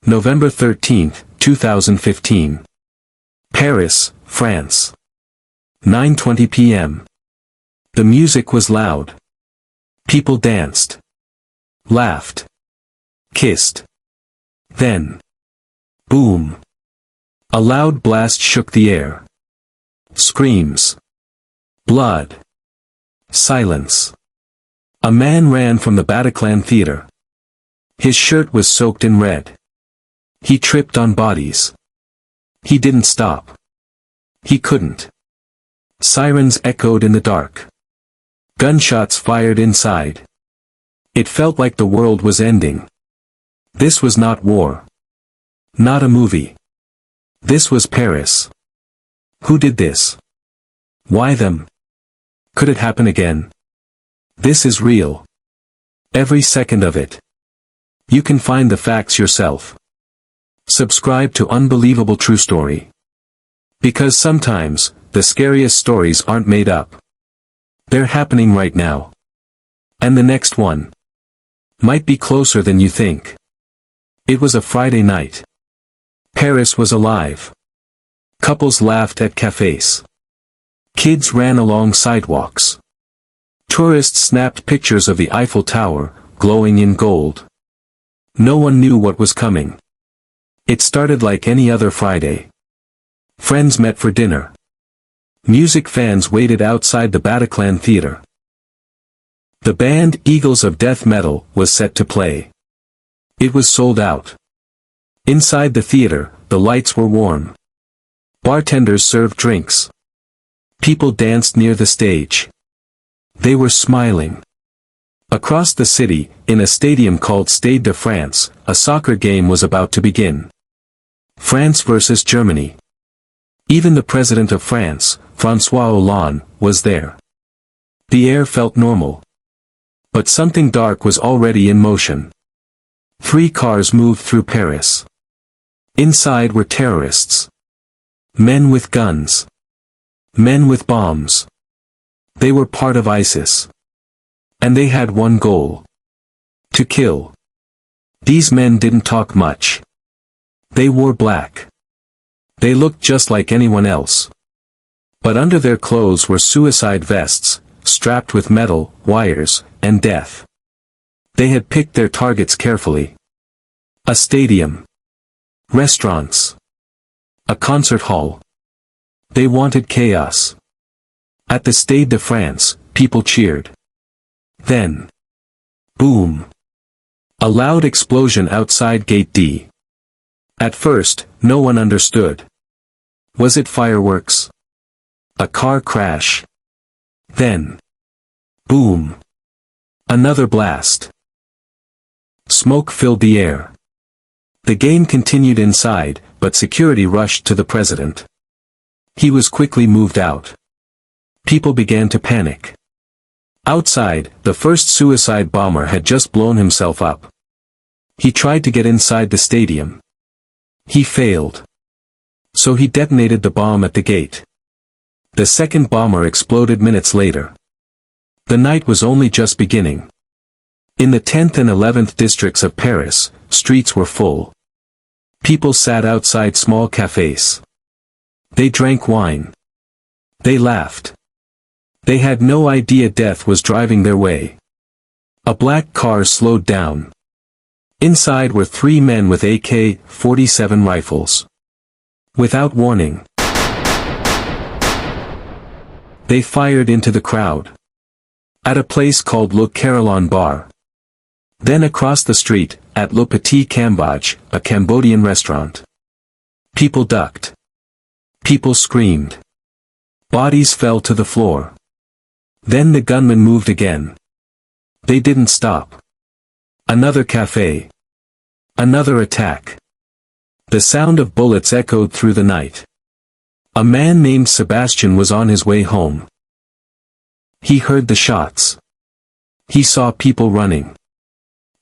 November 13, 2015. Paris, France. 9:20 p.m. The music was loud. People danced. Laughed. Kissed. Then. Boom. A loud blast shook the air. Screams. Blood. Silence. A man ran from the Bataclan theater. His shirt was soaked in red. He tripped on bodies. He didn't stop. He couldn't. Sirens echoed in the dark. Gunshots fired inside. It felt like the world was ending. This was not war. Not a movie. This was Paris. Who did this? Why them? Could it happen again? This is real. Every second of it. You can find the facts yourself. Subscribe to Unbelievable True Story. Because sometimes, the scariest stories aren't made up. They're happening right now. And the next one might be closer than you think. It was a Friday night. Paris was alive. Couples laughed at cafés. Kids ran along sidewalks. Tourists snapped pictures of the Eiffel Tower, glowing in gold. No one knew what was coming. It started like any other Friday. Friends met for dinner. Music fans waited outside the Bataclan theater. The band Eagles of Death Metal was set to play. It was sold out. Inside the theater, the lights were warm. Bartenders served drinks. People danced near the stage. They were smiling. Across the city, in a stadium called Stade de France, a soccer game was about to begin. France versus Germany. Even the President of France, François Hollande, was there. The air felt normal. But something dark was already in motion. 3 cars moved through Paris. Inside were terrorists. Men with guns. Men with bombs. They were part of ISIS. And they had one goal. To kill. These men didn't talk much. They wore black. They looked just like anyone else. But under their clothes were suicide vests, strapped with metal, wires, and death. They had picked their targets carefully. A stadium. Restaurants. A concert hall. They wanted chaos. At the Stade de France, people cheered. Then. Boom. A loud explosion outside Gate D. At first, no one understood. Was it fireworks? A car crash? Then. Boom. Another blast. Smoke filled the air. The game continued inside, but security rushed to the president. He was quickly moved out. People began to panic. Outside, the first suicide bomber had just blown himself up. He tried to get inside the stadium. He failed. So he detonated the bomb at the gate. The second bomber exploded minutes later. The night was only just beginning. In the 10th and 11th districts of Paris, streets were full. People sat outside small cafés. They drank wine. They laughed. They had no idea death was driving their way. A black car slowed down. Inside were 3 men with AK-47 rifles. Without warning, they fired into the crowd. At a place called Le Carillon Bar. Then across the street, at Le Petit Cambodge, a Cambodian restaurant. People ducked. People screamed. Bodies fell to the floor. Then the gunmen moved again. They didn't stop. Another café. Another attack. The sound of bullets echoed through the night. A man named Sebastian was on his way home. He heard the shots. He saw people running.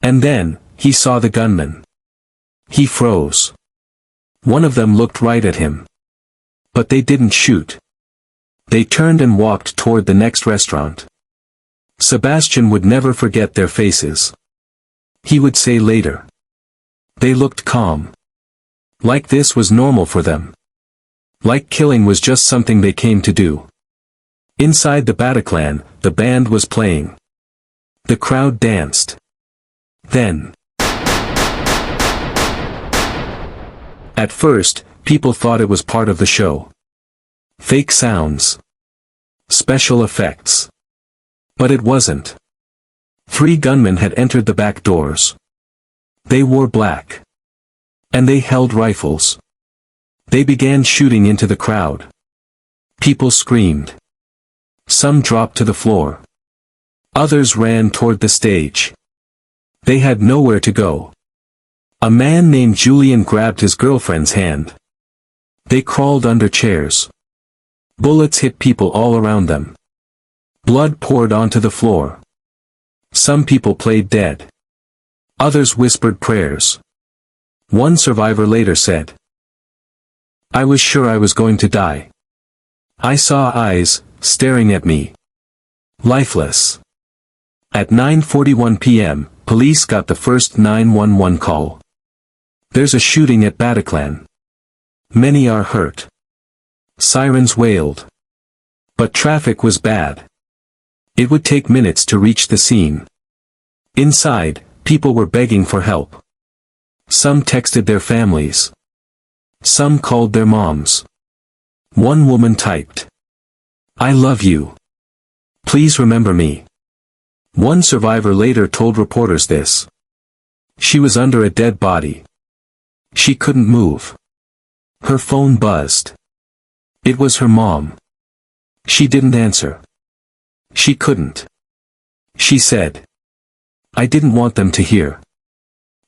And then, he saw the gunmen. He froze. One of them looked right at him. But they didn't shoot. They turned and walked toward the next restaurant. Sebastian would never forget their faces. He would say later. They looked calm. Like this was normal for them. Like killing was just something they came to do. Inside the Bataclan, the band was playing. The crowd danced. Then. At first, people thought it was part of the show. Fake sounds. Special effects. But it wasn't. 3 gunmen had entered the back doors. They wore black. And they held rifles. They began shooting into the crowd. People screamed. Some dropped to the floor. Others ran toward the stage. They had nowhere to go. A man named Julian grabbed his girlfriend's hand. They crawled under chairs. Bullets hit people all around them. Blood poured onto the floor. Some people played dead. Others whispered prayers. One survivor later said, "I was sure I was going to die. I saw eyes, staring at me. Lifeless." At 9:41 p.m., police got the first 911 call. "There's a shooting at Bataclan. Many are hurt." Sirens wailed. But traffic was bad. It would take minutes to reach the scene. Inside, people were begging for help. Some texted their families. Some called their moms. One woman typed, "I love you. Please remember me." One survivor later told reporters this. She was under a dead body. She couldn't move. Her phone buzzed. It was her mom. She didn't answer. She couldn't. She said, "I didn't want them to hear.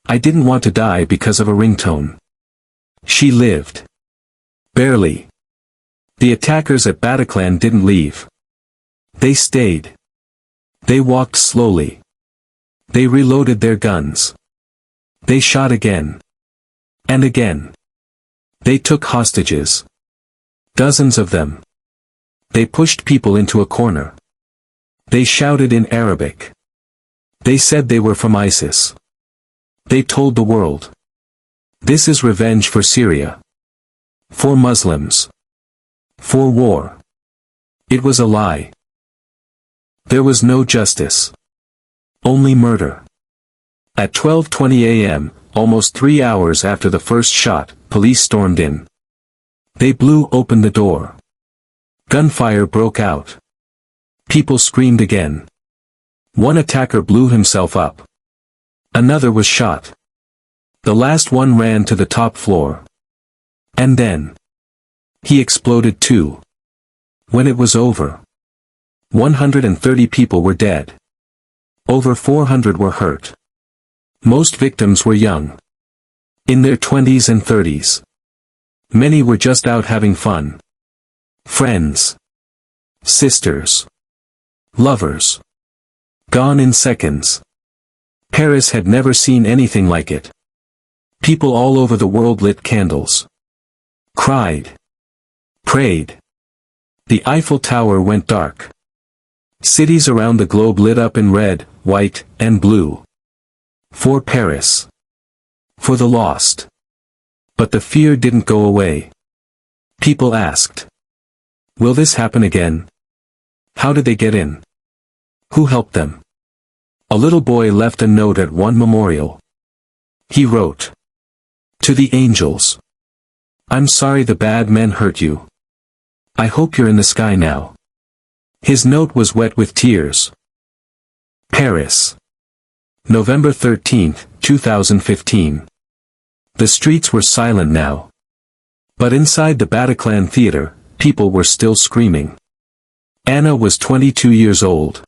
I didn't want to die because of a ringtone." She lived. Barely. The attackers at Bataclan didn't leave. They stayed. They walked slowly. They reloaded their guns. They shot again. And again. They took hostages. Dozens of them. They pushed people into a corner. They shouted in Arabic. They said they were from ISIS. They told the world, "This is revenge for Syria. For Muslims. For war." It was a lie. There was no justice. Only murder. At 12:20 a.m., almost 3 hours after the first shot, police stormed in. They blew open the door. Gunfire broke out. People screamed again. One attacker blew himself up. Another was shot. The last one ran to the top floor. And then. He exploded too. When it was over. 130 people were dead. Over 400 were hurt. Most victims were young. In their 20s and 30s. Many were just out having fun. Friends. Sisters. Lovers. Gone in seconds. Paris had never seen anything like it. People all over the world lit candles. Cried. Prayed. The Eiffel Tower went dark. Cities around the globe lit up in red, white, and blue. For Paris. For the lost. But the fear didn't go away. People asked, "Will this happen again? How did they get in? Who helped them?" A little boy left a note at one memorial. He wrote, "To the angels. I'm sorry the bad men hurt you. I hope you're in the sky now." His note was wet with tears. Paris. November 13, 2015. The streets were silent now. But inside the Bataclan theater, people were still screaming. Anna was 22 years old.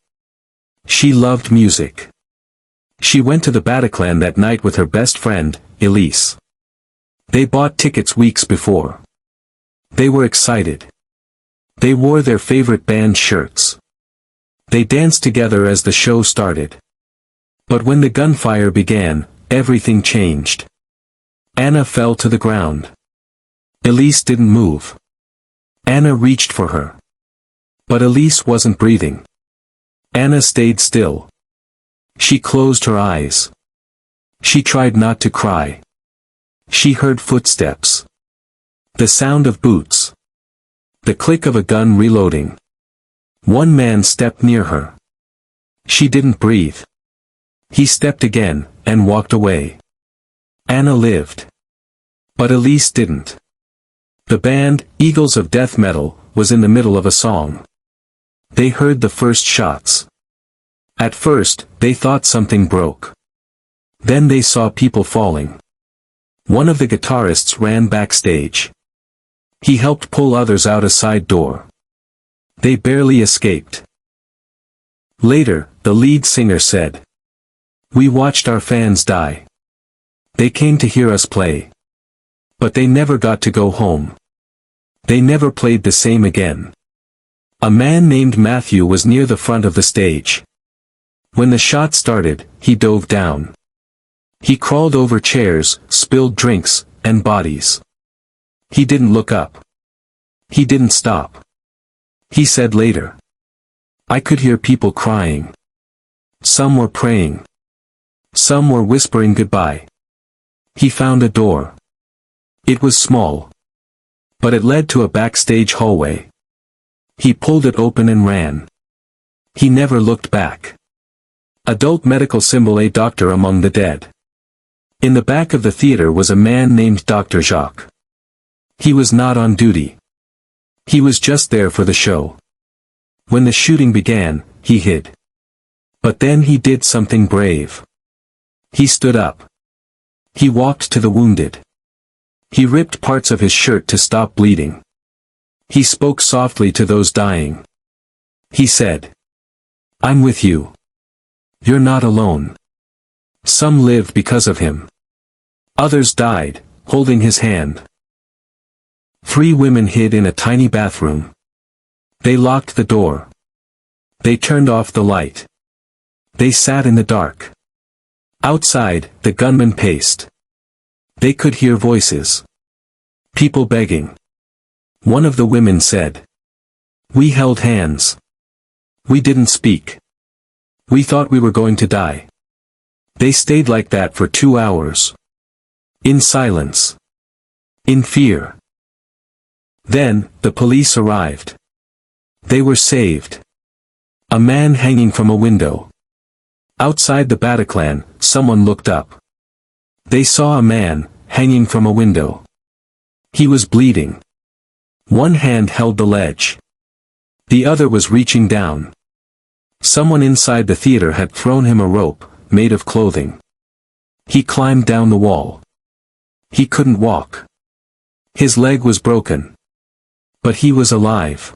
She loved music. She went to the Bataclan that night with her best friend, Elise. They bought tickets weeks before. They were excited. They wore their favorite band shirts. They danced together as the show started. But when the gunfire began, everything changed. Anna fell to the ground. Elise didn't move. Anna reached for her. But Elise wasn't breathing. Anna stayed still. She closed her eyes. She tried not to cry. She heard footsteps. The sound of boots. The click of a gun reloading. One man stepped near her. She didn't breathe. He stepped again, and walked away. Anna lived. But Elise didn't. The band, Eagles of Death Metal, was in the middle of a song. They heard the first shots. At first, they thought something broke. Then they saw people falling. One of the guitarists ran backstage. He helped pull others out a side door. They barely escaped. Later, the lead singer said, "We watched our fans die. They came to hear us play. But they never got to go home. They never played the same again." A man named Matthew was near the front of the stage. When the shot started, he dove down. He crawled over chairs, spilled drinks, and bodies. He didn't look up. He didn't stop. He said later, "I could hear people crying. Some were praying. Some were whispering goodbye." He found a door. It was small. But it led to a backstage hallway. He pulled it open and ran. He never looked back. Adult medical symbol: a doctor among the dead. In the back of the theater was a man named Dr. Jacques. He was not on duty. He was just there for the show. When the shooting began, he hid. But then he did something brave. He stood up. He walked to the wounded. He ripped parts of his shirt to stop bleeding. He spoke softly to those dying. He said, "I'm with you. You're not alone." Some lived because of him. Others died, holding his hand. 3 women hid in a tiny bathroom. They locked the door. They turned off the light. They sat in the dark. Outside, the gunman paced. They could hear voices. People begging. One of the women said, "We held hands. We didn't speak. We thought we were going to die." They stayed like that for 2 hours. In silence. In fear. Then, the police arrived. They were saved. A man hanging from a window. Outside the Bataclan, someone looked up. They saw a man, hanging from a window. He was bleeding. One hand held the ledge. The other was reaching down. Someone inside the theater had thrown him a rope, made of clothing. He climbed down the wall. He couldn't walk. His leg was broken. But he was alive.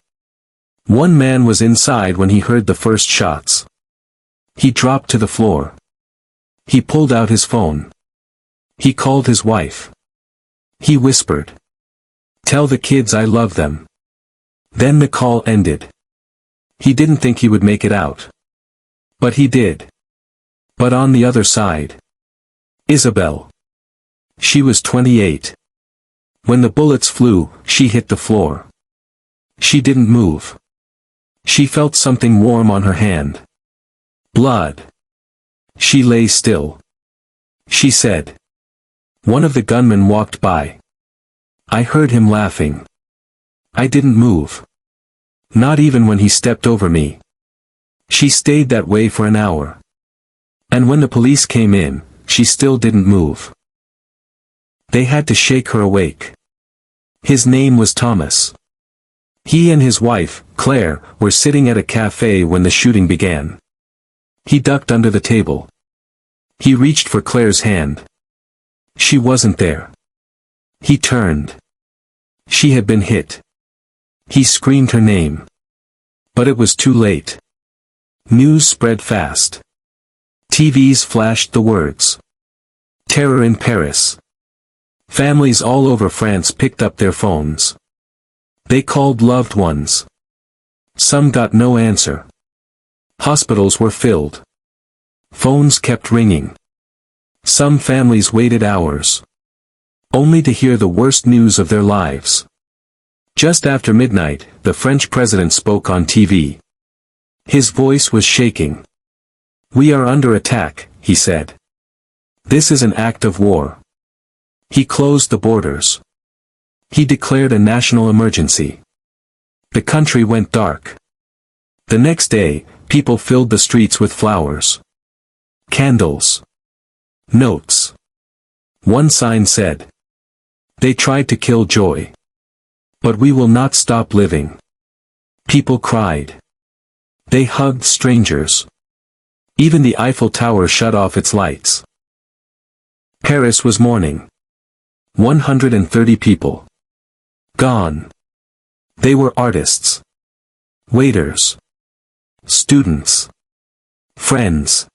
One man was inside when he heard the first shots. He dropped to the floor. He pulled out his phone. He called his wife. He whispered, "Tell the kids I love them." Then the call ended. He didn't think he would make it out. But he did. But on the other side, Isabel. She was 28. When the bullets flew, she hit the floor. She didn't move. She felt something warm on her hand. Blood. She lay still. She said. One of the gunmen walked by. I heard him laughing. I didn't move. Not even when he stepped over me. She stayed that way for an hour. And when the police came in, she still didn't move. They had to shake her awake. His name was Thomas. He and his wife, Claire, were sitting at a cafe when the shooting began. He ducked under the table. He reached for Claire's hand. She wasn't there. He turned. She had been hit. He screamed her name. But it was too late. News spread fast. TVs flashed the words. Terror in Paris. Families all over France picked up their phones. They called loved ones. Some got no answer. Hospitals were filled. Phones kept ringing. Some families waited hours. Only to hear the worst news of their lives. Just after midnight, the French president spoke on TV. His voice was shaking. We are under attack, he said. This is an act of war. He closed the borders. He declared a national emergency. The country went dark. The next day, people filled the streets with flowers, candles, notes. One sign said, "They tried to kill joy. But we will not stop living." People cried. They hugged strangers. Even the Eiffel Tower shut off its lights. Paris was mourning. 130 people. Gone. They were artists, waiters, students, friends.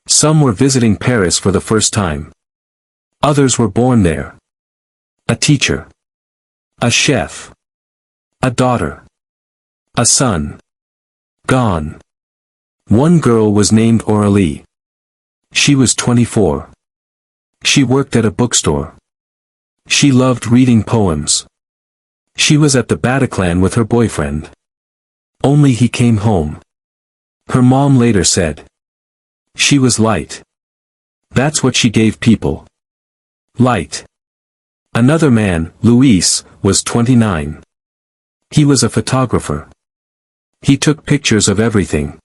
Some were visiting Paris for the first time. Others were born there. A teacher. A chef. A daughter. A son. Gone. One girl was named Aurélie. She was 24. She worked at a bookstore. She loved reading poems. She was at the Bataclan with her boyfriend. Only he came home. Her mom later said. She was light. That's what she gave people. Light. Another man, Luis, was 29. He was a photographer. He took pictures of everything.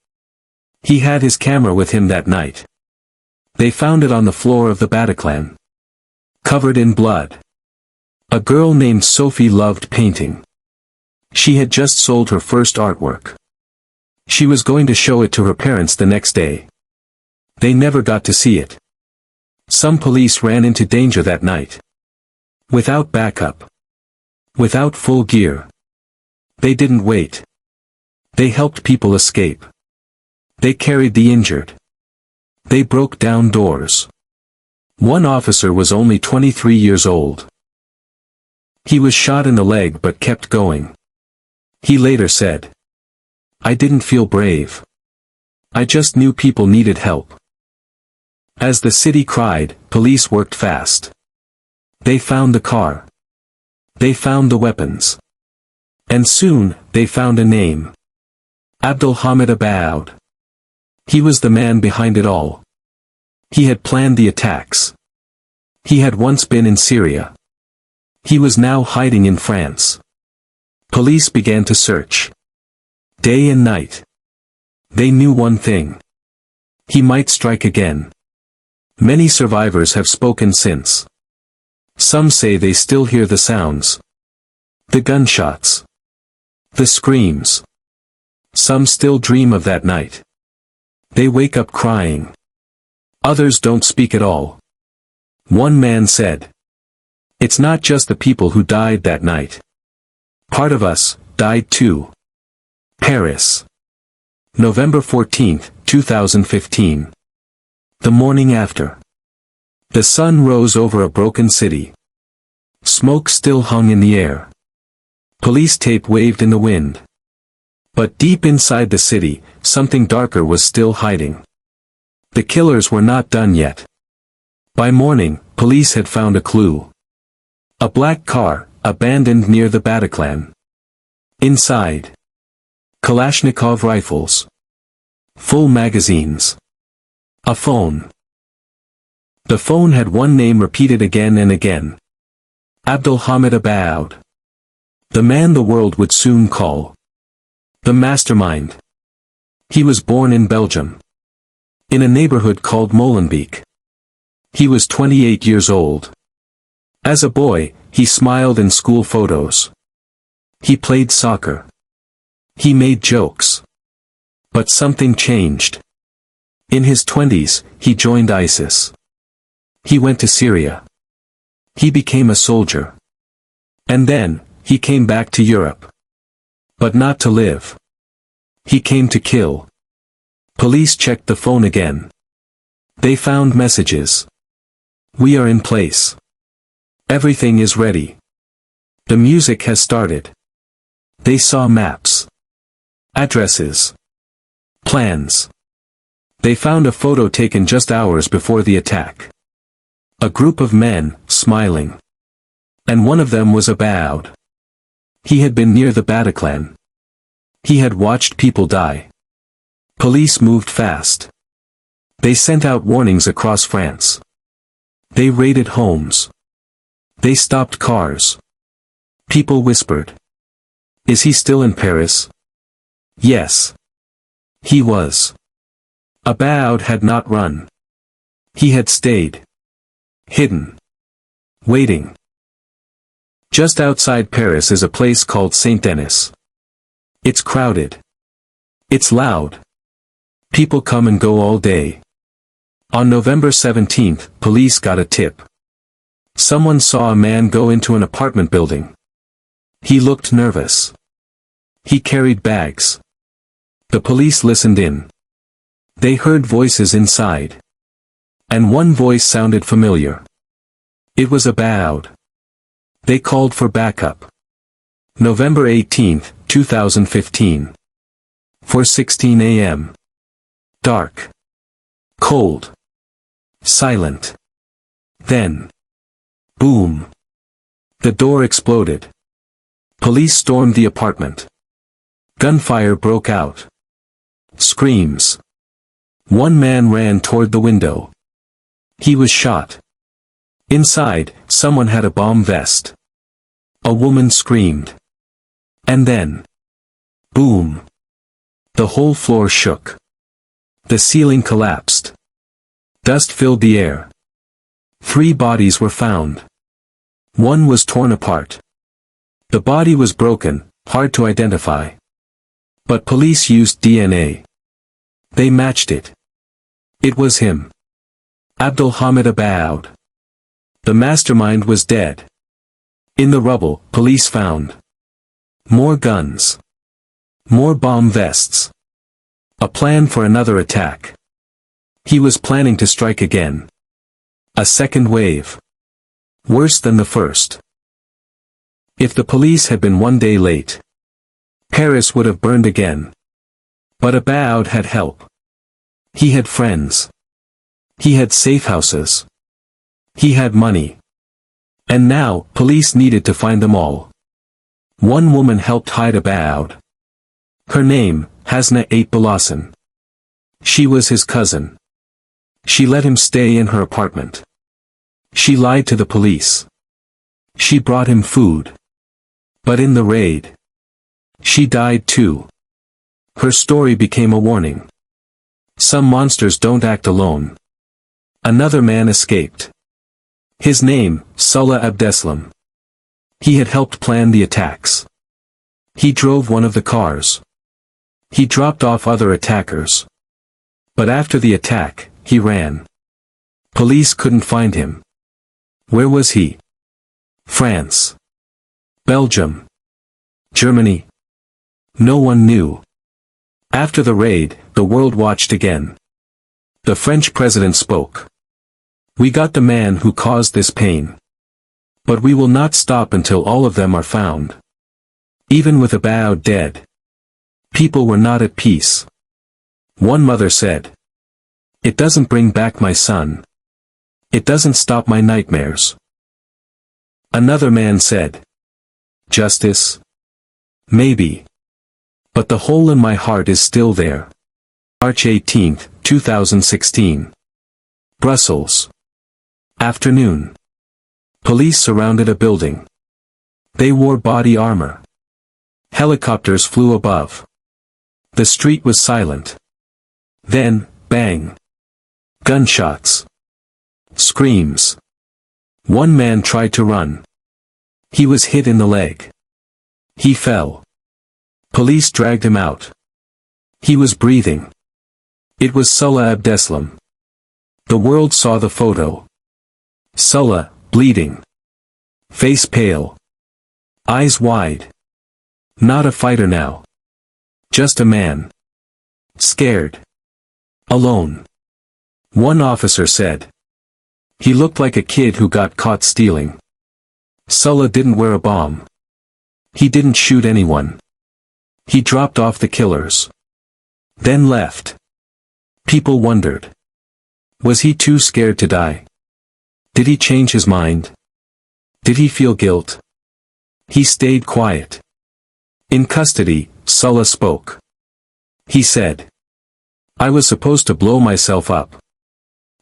He had his camera with him that night. They found it on the floor of the Bataclan, covered in blood. A girl named Sophie loved painting. She had just sold her first artwork. She was going to show it to her parents the next day. They never got to see it. Some police ran into danger that night. Without backup. Without full gear. They didn't wait. They helped people escape. They carried the injured. They broke down doors. One officer was only 23 years old. He was shot in the leg but kept going. He later said, "I didn't feel brave. I just knew people needed help." As the city cried, police worked fast. They found the car. They found the weapons. And soon, they found a name. Abdelhamid Abaoud. He was the man behind it all. He had planned the attacks. He had once been in Syria. He was now hiding in France. Police began to search. Day and night. They knew one thing. He might strike again. Many survivors have spoken since. Some say they still hear the sounds. The gunshots. The screams. Some still dream of that night. They wake up crying. Others don't speak at all. One man said, "It's not just the people who died that night. Part of us died too." Paris. November 14, 2015. The morning after. The sun rose over a broken city. Smoke still hung in the air. Police tape waved in the wind. But deep inside the city, something darker was still hiding. The killers were not done yet. By morning, police had found a clue. A black car, abandoned near the Bataclan. Inside. Kalashnikov rifles. Full magazines. A phone. The phone had one name repeated again and again. Abdelhamid Abaoud. The man the world would soon call. The mastermind. He was born in Belgium. In a neighborhood called Molenbeek. He was 28 years old. As a boy, he smiled in school photos. He played soccer. He made jokes. But something changed. In his 20s, he joined ISIS. He went to Syria. He became a soldier. And then, he came back to Europe. But not to live. He came to kill. Police checked the phone again. They found messages. "We are in place. Everything is ready. The music has started." They saw maps. Addresses. Plans. They found a photo taken just hours before the attack. A group of men, smiling. And one of them was Abaoud. He had been near the Bataclan. He had watched people die. Police moved fast. They sent out warnings across France. They raided homes. They stopped cars. People whispered. Is he still in Paris? Yes. He was. About had not run. He had stayed. Hidden. Waiting. Just outside Paris is a place called Saint-Denis. It's crowded. It's loud. People come and go all day. On November 17th, police got a tip. Someone saw a man go into an apartment building. He looked nervous. He carried bags. The police listened in. They heard voices inside. And one voice sounded familiar. It was About. They called for backup. November 18th, 2015. 4:16 a.m. Dark. Cold. Silent. Then. Boom. The door exploded. Police stormed the apartment. Gunfire broke out. Screams. One man ran toward the window. He was shot. Inside, someone had a bomb vest. A woman screamed. And then. Boom. The whole floor shook. The ceiling collapsed. Dust filled the air. 3 bodies were found. One was torn apart. The body was broken, hard to identify. But police used DNA. They matched it. It was him. Abdulhamid About. The mastermind was dead. In the rubble, police found more guns. More bomb vests. A plan for another attack. He was planning to strike again. A second wave. Worse than the first. If the police had been one day late, Paris would have burned again. But About had help. He had friends. He had safe houses. He had money. And now, police needed to find them all. One woman helped hide About. Her name, Hasna Balasan. She was his cousin. She let him stay in her apartment. She lied to the police. She brought him food. But in the raid, she died too. Her story became a warning. Some monsters don't act alone. Another man escaped. His name, Salah Abdeslam. He had helped plan the attacks. He drove one of the cars. He dropped off other attackers. But after the attack, he ran. Police couldn't find him. Where was he? France. Belgium. Germany. No one knew. After the raid, the world watched again. The French president spoke. We got the man who caused this pain. But we will not stop until all of them are found. Even with About dead, people were not at peace. One mother said, "It doesn't bring back my son. It doesn't stop my nightmares." Another man said, "Justice? Maybe. But the hole in my heart is still there." March 18, 2016. Brussels. Afternoon. Police surrounded a building. They wore body armor. Helicopters flew above. The street was silent. Then, bang. Gunshots. Screams. One man tried to run. He was hit in the leg. He fell. Police dragged him out. He was breathing. It was Salah Abdeslam. The world saw the photo. Salah, bleeding. Face pale. Eyes wide. Not a fighter now. Just a man. Scared. Alone. One officer said. He looked like a kid who got caught stealing. Salah didn't wear a bomb. He didn't shoot anyone. He dropped off the killers. Then left. People wondered. Was he too scared to die? Did he change his mind? Did he feel guilt? He stayed quiet. In custody, Salah spoke. He said, "I was supposed to blow myself up.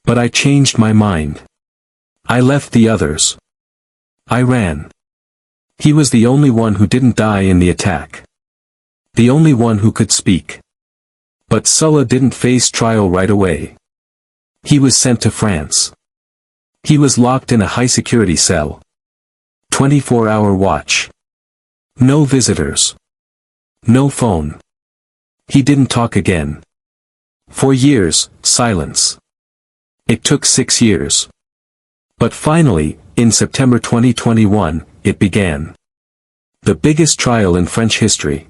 But I changed my mind. I left the others. I ran. He was the only one who didn't die in the attack. The only one who could speak. But Sulla didn't face trial right away. He was sent to France. He was locked in a high-security cell. 24-hour watch. No visitors. No phone. He didn't talk again. For years, silence. It took 6 years. But finally, in September 2021, it began. The biggest trial in French history.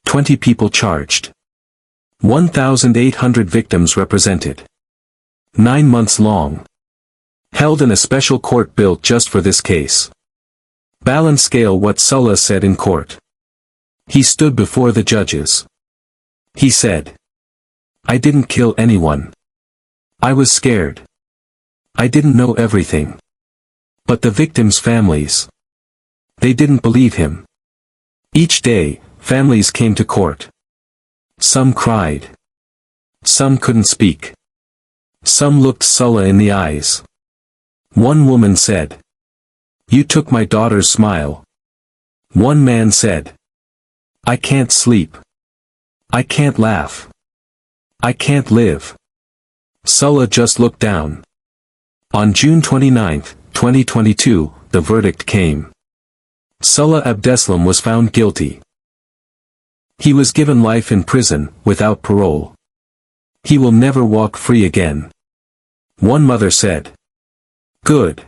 20 people charged. 1,800 victims represented. 9 months long. Held in a special court built just for this case. Balance scale what Sulla said in court. He stood before the judges. He said, "I didn't kill anyone. I was scared. I didn't know everything." But the victims' families. They didn't believe him. Each day, families came to court. Some cried. Some couldn't speak. Some looked Sulla in the eyes. One woman said, "You took my daughter's smile." One man said, "I can't sleep. I can't laugh. I can't live." Sulla just looked down. On June 29, 2022, the verdict came. Sulla Abdeslam was found guilty. He was given life in prison, without parole. He will never walk free again. One mother said, "Good.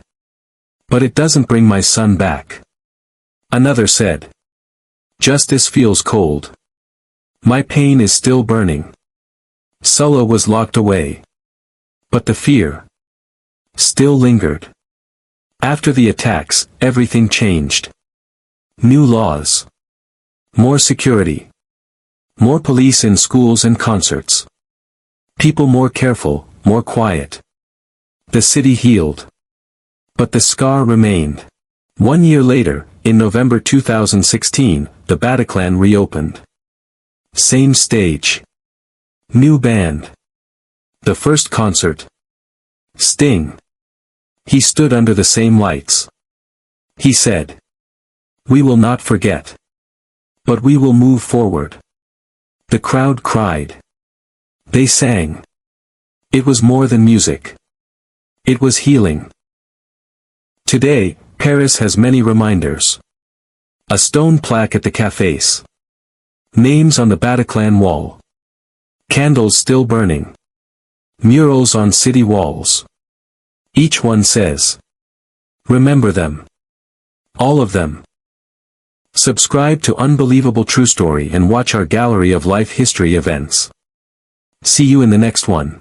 But it doesn't bring my son back." Another said, "Justice feels cold. My pain is still burning." Sulla was locked away. But the fear still lingered. After the attacks, everything changed. New laws. More security. More police in schools and concerts. People more careful, more quiet. The city healed. But the scar remained. 1 year later, in November 2016, the Bataclan reopened. Same stage. New band. The first concert. Sting. He stood under the same lights. He said, "We will not forget. But we will move forward." The crowd cried. They sang. It was more than music. It was healing. Today, Paris has many reminders. A stone plaque at the cafés. Names on the Bataclan wall. Candles still burning. Murals on city walls. Each one says, "Remember them. All of them." Subscribe to Unbelievable True Story and watch our gallery of life history events. See you in the next one.